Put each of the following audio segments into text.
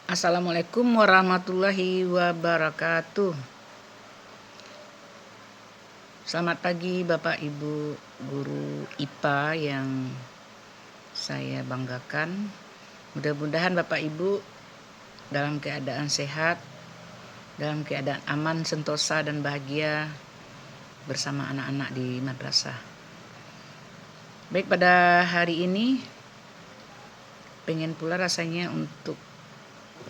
Assalamualaikum warahmatullahi wabarakatuh. Selamat pagi Bapak Ibu guru IPA yang saya banggakan. Mudah-mudahan Bapak Ibu dalam keadaan sehat, dalam keadaan aman, sentosa dan bahagia bersama anak-anak di madrasah. Baik, pada hari ini pengen pula rasanya untuk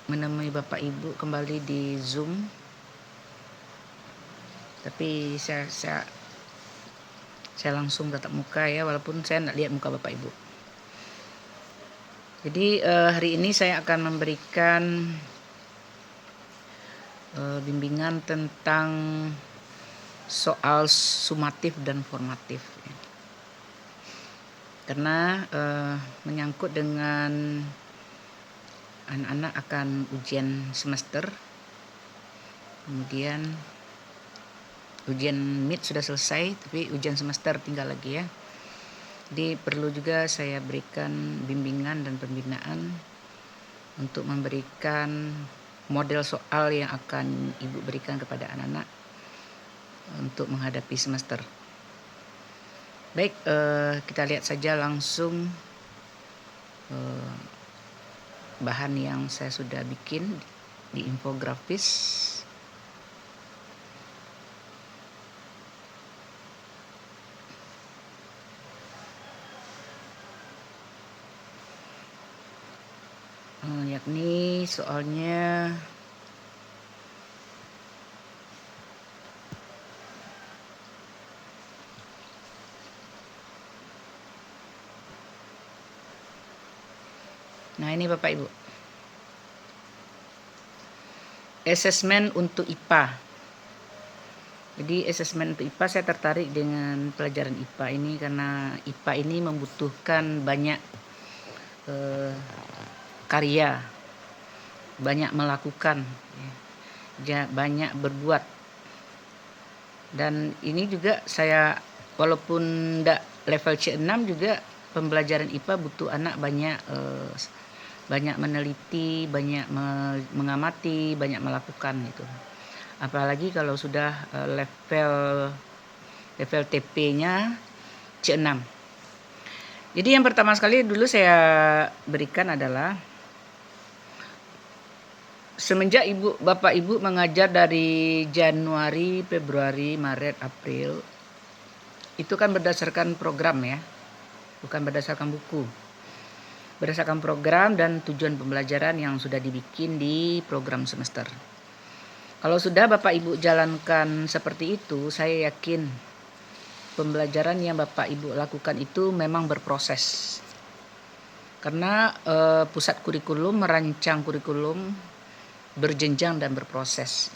menemui Bapak Ibu kembali di Zoom. Tapi saya langsung tatap muka ya, walaupun saya tidak lihat muka Bapak Ibu. Jadi hari ini saya akan memberikan bimbingan tentang soal sumatif dan formatif. Karena menyangkut dengan anak-anak akan ujian semester, kemudian ujian mid sudah selesai, tapi ujian semester tinggal lagi ya. Jadi perlu juga saya berikan bimbingan dan pembinaan untuk memberikan model soal yang akan Ibu berikan kepada anak-anak untuk menghadapi semester. Baik, kita lihat saja langsung bahan yang saya sudah bikin di infografis. Yakni soalnya ini Bapak Ibu, asesmen untuk IPA. Jadi asesmen untuk IPA, saya tertarik dengan pelajaran IPA ini karena IPA ini membutuhkan banyak karya, banyak melakukan, banyak berbuat. Dan ini juga saya, walaupun tidak level C6 juga pembelajaran IPA butuh anak banyak meneliti, banyak mengamati, banyak melakukan gitu. Apalagi kalau sudah level TP-nya C6. Jadi yang pertama sekali dulu saya berikan adalah semenjak Bapak Ibu mengajar dari Januari, Februari, Maret, April, itu kan berdasarkan program ya, bukan berdasarkan buku. Berdasarkan program dan tujuan pembelajaran yang sudah dibikin di program semester. Kalau sudah Bapak Ibu jalankan seperti itu, saya yakin pembelajaran yang Bapak Ibu lakukan itu memang berproses. Karena pusat kurikulum merancang kurikulum berjenjang dan berproses.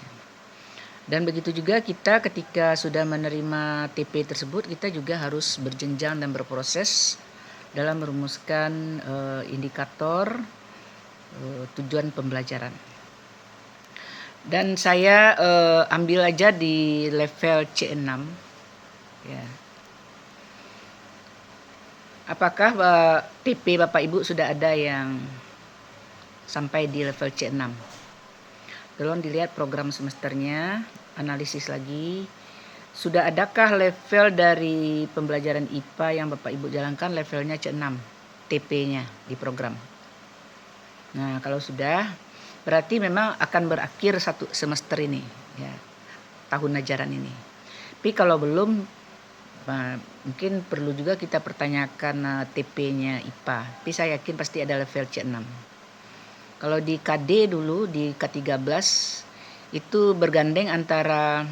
Dan begitu juga kita ketika sudah menerima TP tersebut, kita juga harus berjenjang dan berproses dalam merumuskan indikator tujuan pembelajaran. Dan saya ambil aja di level C6 ya. Apakah TP Bapak Ibu sudah ada yang sampai di level C6? Tolong dilihat program semesternya, analisis lagi. Sudah adakah level dari pembelajaran IPA yang Bapak Ibu jalankan levelnya C6 TP-nya di program? Nah, kalau sudah, berarti memang akan berakhir satu semester ini ya, tahun ajaran ini. Tapi kalau belum, mungkin perlu juga kita pertanyakan TP-nya IPA. Tapi saya yakin pasti ada level C6. Kalau di KD dulu, di K13 itu bergandeng antara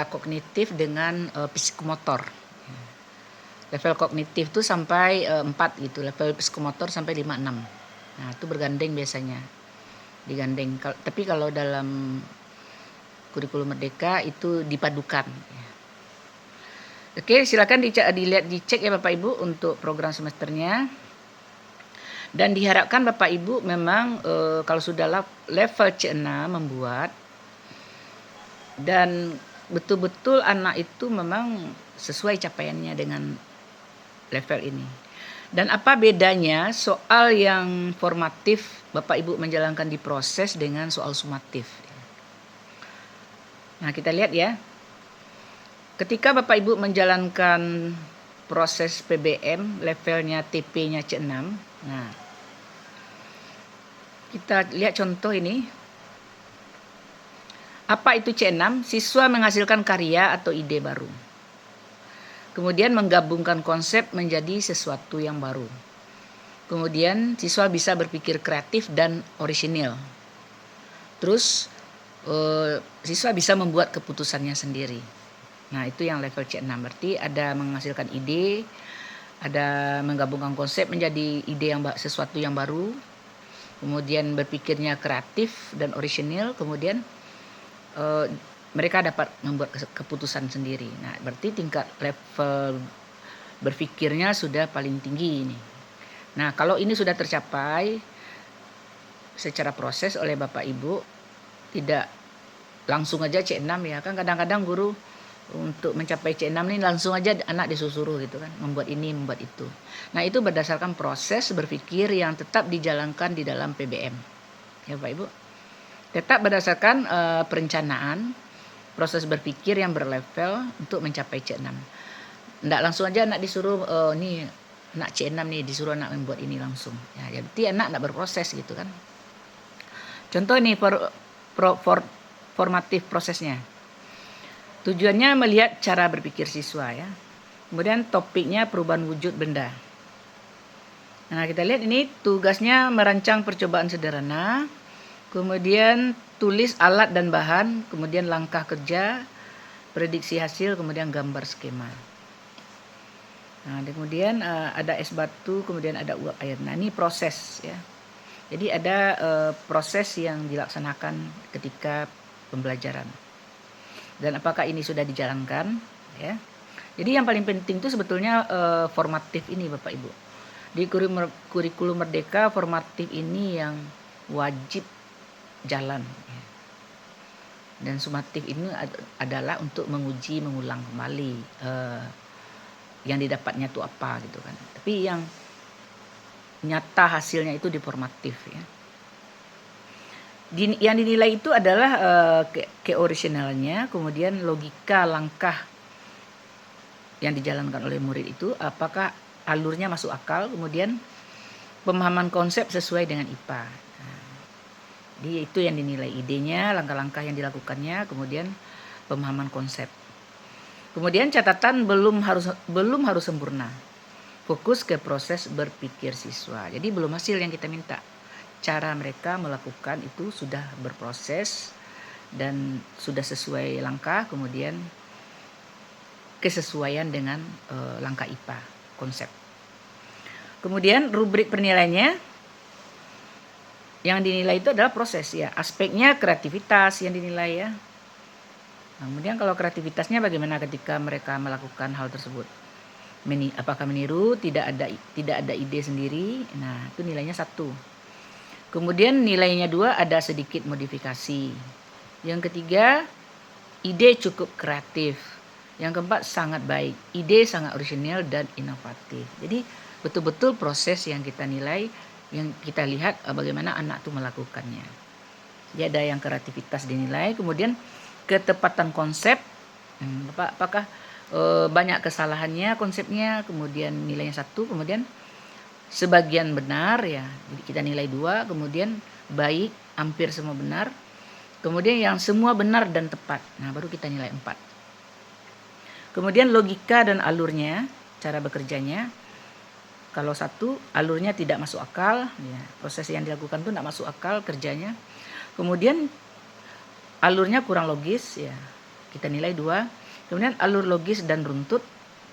kognitif dengan psikomotor. Level kognitif itu sampai 4 gitu, level psikomotor sampai 5-6. Nah, itu bergandeng biasanya. Digandeng. Tapi kalau dalam kurikulum Merdeka itu dipadukan. Oke, silakan dicek ya Bapak Ibu untuk program semesternya. Dan diharapkan Bapak Ibu memang kalau sudah level C6 membuat dan betul-betul anak itu memang sesuai capaiannya dengan level ini. Dan apa bedanya soal yang formatif Bapak Ibu menjalankan di proses dengan soal sumatif? Nah, kita lihat ya. Ketika Bapak Ibu menjalankan proses PBM levelnya TP-nya C6. Nah, kita lihat contoh ini. Apa itu C6? Siswa menghasilkan karya atau ide baru. Kemudian menggabungkan konsep menjadi sesuatu yang baru. Kemudian siswa bisa berpikir kreatif dan orisinil. Terus siswa bisa membuat keputusannya sendiri. Nah, itu yang level C6. Berarti ada menghasilkan ide, ada menggabungkan konsep menjadi ide yang sesuatu yang baru. Kemudian berpikirnya kreatif dan orisinil. Kemudian mereka dapat membuat keputusan sendiri. Nah, berarti tingkat level berpikirnya sudah paling tinggi ini. Nah, kalau ini sudah tercapai secara proses oleh Bapak Ibu, tidak langsung aja C6 ya. Kan kadang-kadang guru untuk mencapai C6 ini langsung aja anak disuruh gitu kan, membuat ini, membuat itu. Nah, itu berdasarkan proses berpikir yang tetap dijalankan di dalam PBM. Ya, Bapak Ibu. Tetap berdasarkan perencanaan proses berpikir yang berlevel untuk mencapai C6. Nggak langsung aja anak disuruh nih anak C6 nih disuruh anak membuat ini langsung. Ya, berarti anak nggak berproses gitu kan. Contoh ini formatif prosesnya. Tujuannya melihat cara berpikir siswa ya. Kemudian topiknya perubahan wujud benda. Nah, kita lihat ini tugasnya merancang percobaan sederhana. Kemudian tulis alat dan bahan, kemudian langkah kerja, prediksi hasil, kemudian gambar skema. Nah, kemudian ada es batu, kemudian ada uap air. Nah, ini proses ya. Jadi ada proses yang dilaksanakan ketika pembelajaran. Dan apakah ini sudah dijalankan ya. Jadi yang paling penting itu sebetulnya formatif ini Bapak Ibu. Di kurikulum Merdeka formatif ini yang wajib jalan. Dan sumatif ini adalah untuk menguji, mengulang kembali yang didapatnya itu apa gitu kan. Tapi yang nyata hasilnya itu di formatif ya. Yang dinilai itu adalah keorisinalnya, kemudian logika langkah yang dijalankan oleh murid itu, apakah alurnya masuk akal, kemudian pemahaman konsep sesuai dengan IPA. Jadi itu yang dinilai, idenya, langkah-langkah yang dilakukannya, kemudian pemahaman konsep. Kemudian catatan belum harus sempurna. Fokus ke proses berpikir siswa. Jadi belum hasil yang kita minta. Cara mereka melakukan itu sudah berproses dan sudah sesuai langkah, kemudian kesesuaian dengan langkah IPA, konsep. Kemudian rubrik penilaiannya. Yang dinilai itu adalah proses ya, aspeknya kreativitas yang dinilai ya. Nah, kemudian kalau kreativitasnya bagaimana ketika mereka melakukan hal tersebut? Apakah meniru, tidak ada ide sendiri? Nah, itu nilainya 1. Kemudian nilainya 2 ada sedikit modifikasi. Yang ketiga, ide cukup kreatif. Yang keempat sangat baik, ide sangat orisinal dan inovatif. Jadi betul-betul proses yang kita nilai, yang kita lihat bagaimana anak itu melakukannya. Jadi ada yang kreativitas dinilai, kemudian ketepatan konsep, apakah banyak kesalahannya konsepnya, kemudian nilainya 1, kemudian sebagian benar ya, jadi kita nilai 2, kemudian baik, hampir semua benar, kemudian yang semua benar dan tepat, nah baru kita nilai 4. Kemudian logika dan alurnya, cara bekerjanya. Kalau 1, alurnya tidak masuk akal, ya, proses yang dilakukan itu tidak masuk akal kerjanya. Kemudian alurnya kurang logis, ya, kita nilai 2. Kemudian alur logis dan runtut,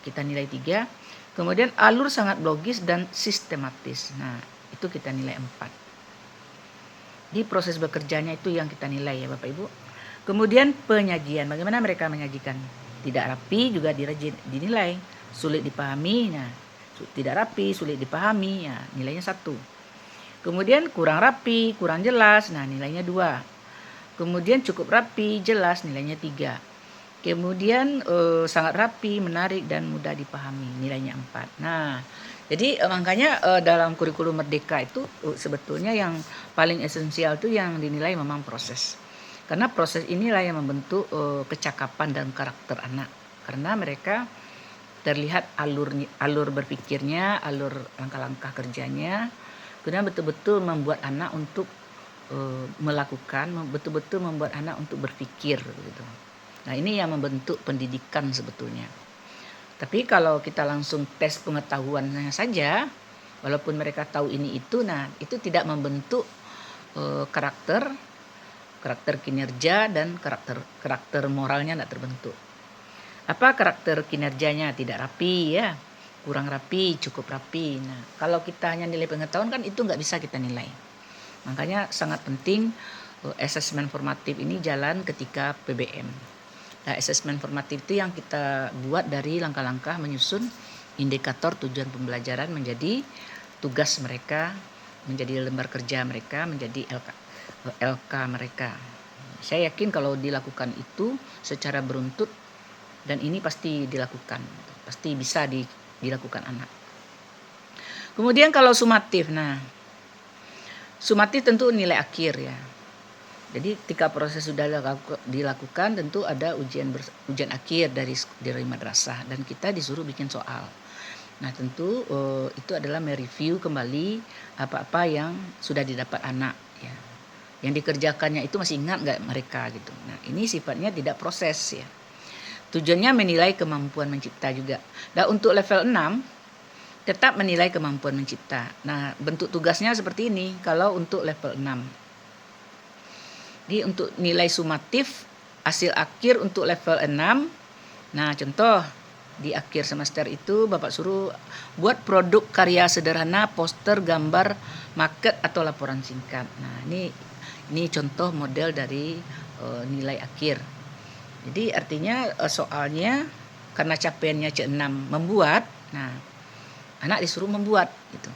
kita nilai 3. Kemudian alur sangat logis dan sistematis, nah itu kita nilai 4. Di proses bekerjanya itu yang kita nilai ya Bapak Ibu. Kemudian penyajian, bagaimana mereka menyajikan? Tidak rapi juga dinilai, sulit dipahami, nah tidak rapi, sulit dipahami, ya nilainya 1. Kemudian kurang rapi, kurang jelas, nah nilainya 2. Kemudian cukup rapi, jelas, nilainya 3. Kemudian sangat rapi, menarik dan mudah dipahami, nilainya 4. Nah, Jadi makanya dalam kurikulum Merdeka itu sebetulnya yang paling esensial itu yang dinilai memang proses. Karena proses inilah yang membentuk kecakapan dan karakter anak. Karena mereka terlihat alur berpikirnya, alur langkah-langkah kerjanya, kemudian betul-betul membuat anak untuk melakukan, betul-betul membuat anak untuk berpikir gitu. Nah, ini yang membentuk pendidikan sebetulnya. Tapi kalau kita langsung tes pengetahuannya saja, walaupun mereka tahu ini itu, nah itu tidak membentuk karakter kinerja dan karakter moralnya tidak terbentuk. Apa karakter kinerjanya? Tidak rapi ya, kurang rapi, cukup rapi. Nah, kalau kita hanya nilai pengetahuan kan itu nggak bisa kita nilai. Makanya sangat penting asesmen formatif ini jalan ketika PBM. Nah, asesmen formatif itu yang kita buat dari langkah-langkah menyusun indikator tujuan pembelajaran menjadi tugas mereka, menjadi lembar kerja mereka, menjadi LK mereka. Saya yakin kalau dilakukan itu secara beruntut dan ini pasti dilakukan, pasti bisa dilakukan anak. Kemudian kalau sumatif, nah sumatif tentu nilai akhir ya. Jadi ketika proses sudah dilakukan tentu ada ujian akhir dari madrasah dan kita disuruh bikin soal. Nah tentu itu adalah mereview kembali apa-apa yang sudah didapat anak ya. Yang dikerjakannya itu masih ingat nggak mereka gitu. Nah ini sifatnya tidak proses ya. Tujuannya menilai kemampuan mencipta juga. Nah untuk level 6 tetap menilai kemampuan mencipta. Nah bentuk tugasnya seperti ini kalau untuk level 6. Jadi untuk nilai sumatif hasil akhir untuk level 6. Nah, contoh di akhir semester itu Bapak suruh buat produk karya sederhana, poster, gambar, market atau laporan singkat. Nah, ini contoh model dari nilai akhir. Jadi artinya soalnya karena capaiannya C6 membuat, nah anak disuruh membuat gitu.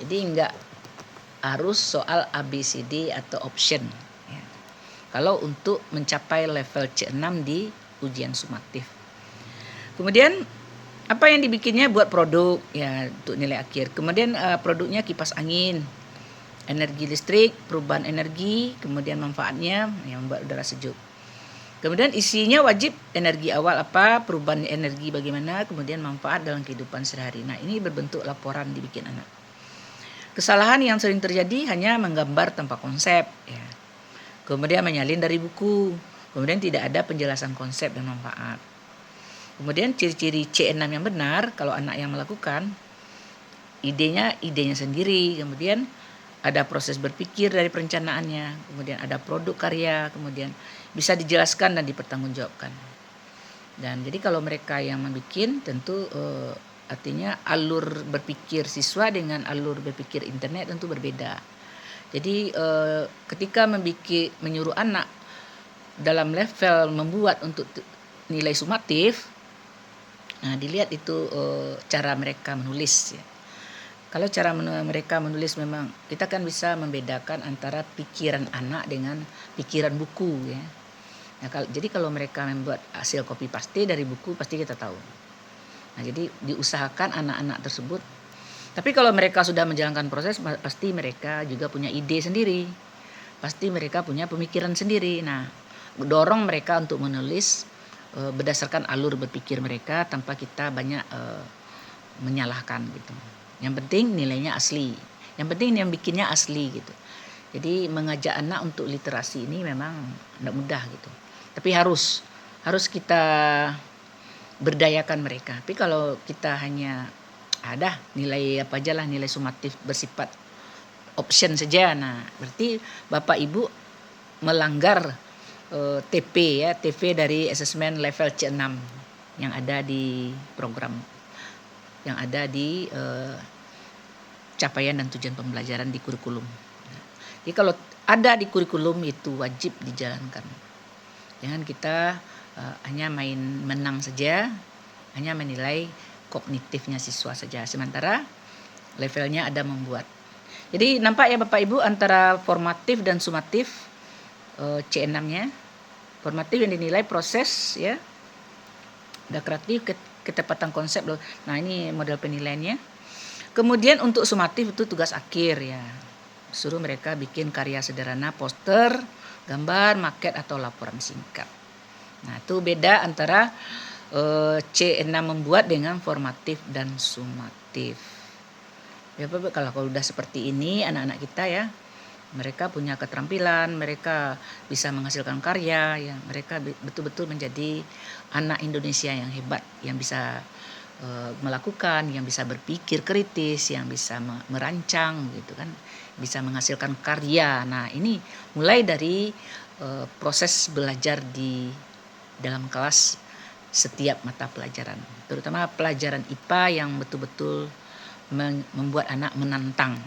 Jadi enggak harus soal ABCD atau option. Kalau untuk mencapai level C6 di ujian sumatif. Kemudian apa yang dibikinnya buat produk ya untuk nilai akhir. Kemudian produknya kipas angin, energi listrik, perubahan energi, kemudian manfaatnya yang membuat udara sejuk. Kemudian isinya wajib energi awal apa, perubahan energi bagaimana, kemudian manfaat dalam kehidupan sehari-hari. Nah, ini berbentuk laporan dibikin anak. Kesalahan yang sering terjadi hanya menggambar tanpa konsep ya. Kemudian menyalin dari buku, kemudian tidak ada penjelasan konsep dan manfaat. Kemudian ciri-ciri C6 yang benar, kalau anak yang melakukan, idenya sendiri, kemudian ada proses berpikir dari perencanaannya, kemudian ada produk karya, kemudian bisa dijelaskan dan dipertanggungjawabkan. Dan jadi kalau mereka yang membuat, tentu artinya alur berpikir siswa dengan alur berpikir internet tentu berbeda. Jadi ketika menyuruh anak dalam level membuat untuk nilai sumatif, nah dilihat itu cara mereka menulis ya. Kalau cara mereka menulis memang kita kan bisa membedakan antara pikiran anak dengan pikiran buku ya. Nah, jadi kalau mereka membuat hasil copy paste dari buku pasti kita tahu. Nah, jadi diusahakan anak-anak tersebut. Tapi kalau mereka sudah menjalankan proses, pasti mereka juga punya ide sendiri. Pasti mereka punya pemikiran sendiri. Nah, dorong mereka untuk menulis berdasarkan alur berpikir mereka tanpa kita banyak menyalahkan gitu. Yang penting nilainya asli. Yang penting yang bikinnya asli gitu. Jadi mengajak anak untuk literasi ini memang tidak mudah gitu. Tapi harus kita berdayakan mereka. Tapi kalau kita hanya ada nilai apa aja lah, nilai sumatif bersifat option saja. Nah, berarti Bapak Ibu melanggar TP ya, TP dari asesmen level C6 yang ada di program, yang ada di capaian dan tujuan pembelajaran di kurikulum. Jadi kalau ada di kurikulum itu wajib dijalankan. Jangan kita hanya main menang saja, hanya menilai kognitifnya siswa saja, sementara levelnya ada membuat. Jadi nampak ya Bapak Ibu antara formatif dan sumatif C6-nya. Formatif yang dinilai proses ya, ada kreatif, ketepatan konsep loh. Nah ini model penilaiannya. Kemudian untuk sumatif itu tugas akhir ya. Suruh mereka bikin karya sederhana, poster, gambar, maket atau laporan singkat. Nah, itu beda antara C6 membuat dengan formatif dan sumatif. Ya, kalau udah seperti ini anak-anak kita ya, mereka punya keterampilan, mereka bisa menghasilkan karya, ya mereka betul-betul menjadi anak Indonesia yang hebat, yang bisa melakukan, yang bisa berpikir kritis, yang bisa merancang gitu kan, bisa menghasilkan karya. Nah, ini mulai dari proses belajar di dalam kelas setiap mata pelajaran, terutama pelajaran IPA yang betul-betul membuat anak menantang.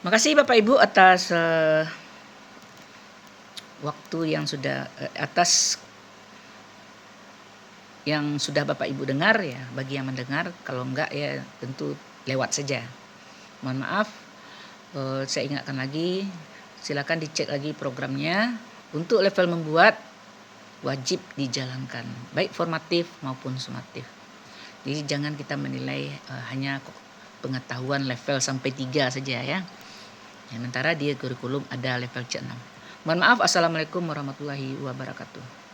Makasih Bapak Ibu atas waktu yang sudah atas yang sudah Bapak Ibu dengar ya. Bagi yang mendengar, kalau enggak ya tentu lewat saja. Mohon maaf. Saya ingatkan lagi, silakan dicek lagi programnya. Untuk level membuat wajib dijalankan, baik formatif maupun sumatif. Jadi jangan kita menilai hanya pengetahuan level sampai 3 saja ya. Sementara di kurikulum ada level C6. Mohon maaf. Assalamualaikum warahmatullahi wabarakatuh.